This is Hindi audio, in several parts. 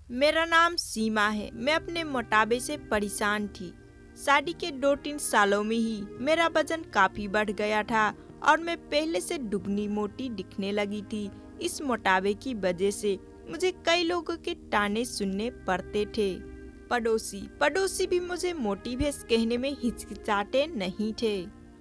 मेरा नाम सीमा है। मैं अपने मोटापे से परेशान थी। शादी के 2-3 सालों में ही मेरा वजन काफी बढ़ गया था और मैं पहले से दुगनी मोटी दिखने लगी थी। इस मोटापे की वजह से मुझे कई लोगों के ताने सुनने पड़ते थे। पड़ोसी भी मुझे मोटी भैंस कहने में हिचकिचाते नहीं थे।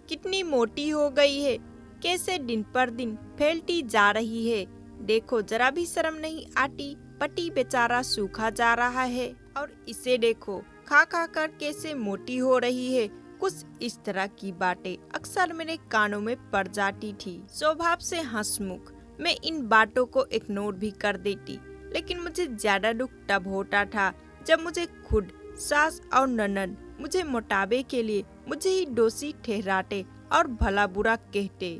कितनी मोटी हो गई है, कैसे दिन पर दिन फैलती जा रही है, देखो जरा भी शर्म नहीं आती, पति बेचारा सूखा जा रहा है और इसे देखो खा खा कर कैसे मोटी हो रही है। कुछ इस तरह की बातें अक्सर मेरे कानों में पड़ जाती थी। स्वभाव से हंसमुख मैं इन बातों को इग्नोर भी कर देती, लेकिन मुझे ज्यादा दुख तब होता था जब मुझे खुद सास और ननद मुझे मोटापे के लिए मुझे ही दोषी ठहराते और भला बुरा कहते।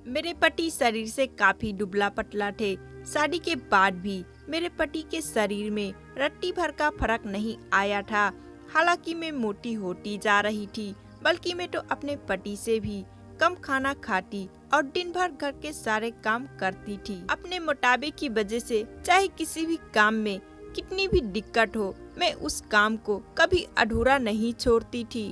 मेरे पति शरीर से काफी दुबला पतला थे। शादी के बाद भी मेरे पति के शरीर में रत्ती भर का फर्क नहीं आया था। हालांकि मैं मोटी होती जा रही थी, बल्कि मैं तो अपने पति से भी कम खाना खाती और दिन भर घर के सारे काम करती थी। अपने मोटापे की वजह से चाहे किसी भी काम में कितनी भी दिक्कत हो, मैं उस काम को कभी अधूरा नहीं छोड़ती थी।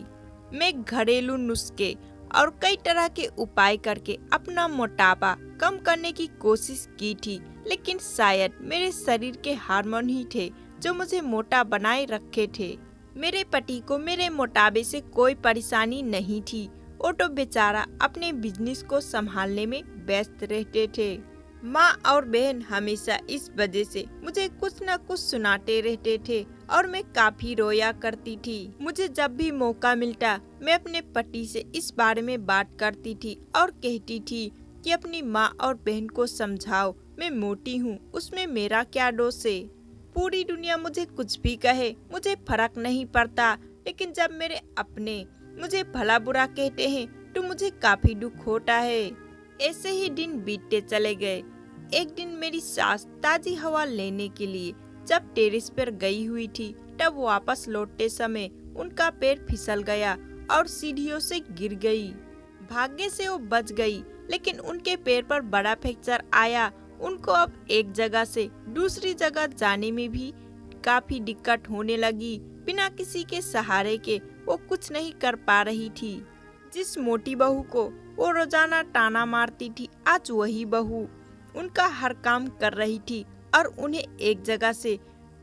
मैं घरेलू नुस्खे और कई तरह के उपाय करके अपना मोटापा कम करने की कोशिश की थी, लेकिन शायद मेरे शरीर के हार्मोन ही थे जो मुझे मोटा बनाए रखे थे। मेरे पति को मेरे मोटापे से कोई परेशानी नहीं थी। वो तो बेचारा अपने बिजनेस को संभालने में व्यस्त रहते थे। माँ और बहन हमेशा इस वजह से मुझे कुछ न कुछ सुनाते रहते थे और मैं काफी रोया करती थी। मुझे जब भी मौका मिलता मैं अपने पति से इस बारे में बात करती थी और कहती थी कि अपनी माँ और बहन को समझाओ, मैं मोटी हूँ, उसमें मेरा क्या दोष है। पूरी दुनिया मुझे कुछ भी कहे, मुझे फर्क नहीं पड़ता, लेकिन जब मेरे अपने मुझे भला बुरा कहते हैं तो मुझे काफी दुख होता है। ऐसे ही दिन बीतते चले गए। एक दिन मेरी सास ताजी हवा लेने के लिए जब टेरेस पर गई हुई थी, तब वापस लौटते समय उनका पैर फिसल गया और सीढ़ियों से गिर गई। भाग्य से वो बच गई, लेकिन उनके पैर पर बड़ा फ्रैक्चर आया। उनको अब एक जगह से दूसरी जगह जाने में भी काफी दिक्कत होने लगी। बिना किसी के सहारे के वो कुछ नहीं कर पा रही थी। जिस मोटी बहू को वो रोजाना ताना मारती थी, आज वही बहू उनका हर काम कर रही थी और उन्हें एक जगह से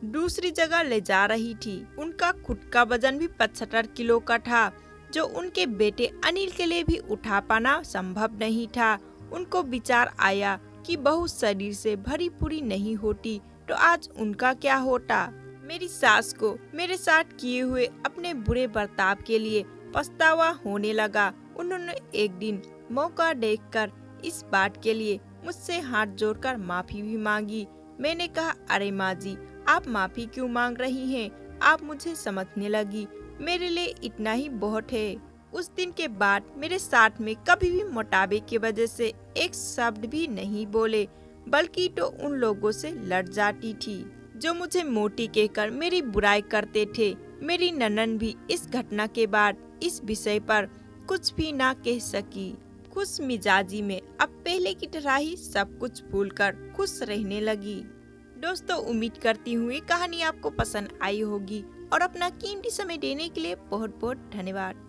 दूसरी जगह ले जा रही थी। उनका खुद का वजन भी 75 किलो का था, जो उनके बेटे अनिल के लिए भी उठा पाना संभव नहीं था। उनको विचार आया कि बहू शरीर से भरी पूरी नहीं होती तो आज उनका क्या होता। मेरी सास को मेरे साथ किए हुए अपने बुरे बर्ताव के लिए पछतावा होने लगा। उन्होंने एक दिन मौका देखकर इस बात के लिए मुझसे हाथ जोड़कर माफी भी मांगी। मैंने कहा, अरे माँ जी, आप माफी क्यों मांग रही हैं? आप मुझे समझने लगी, मेरे लिए इतना ही बहुत है। उस दिन के बाद मेरे साथ में कभी भी मोटापे की वजह से एक शब्द भी नहीं बोले, बल्कि तो उन लोगों से लड़ जाती थी जो मुझे मोटी कहकर मेरी बुराई करते थे। मेरी ननद भी इस घटना के बाद इस विषय पर कुछ भी ना कह सकी। खुश मिजाजी में अब पहले की तरह ही सब कुछ भूलकर खुश रहने लगी। दोस्तों, उम्मीद करती हूँ ये कहानी आपको पसंद आई होगी और अपना कीमती समय देने के लिए बहुत बहुत धन्यवाद।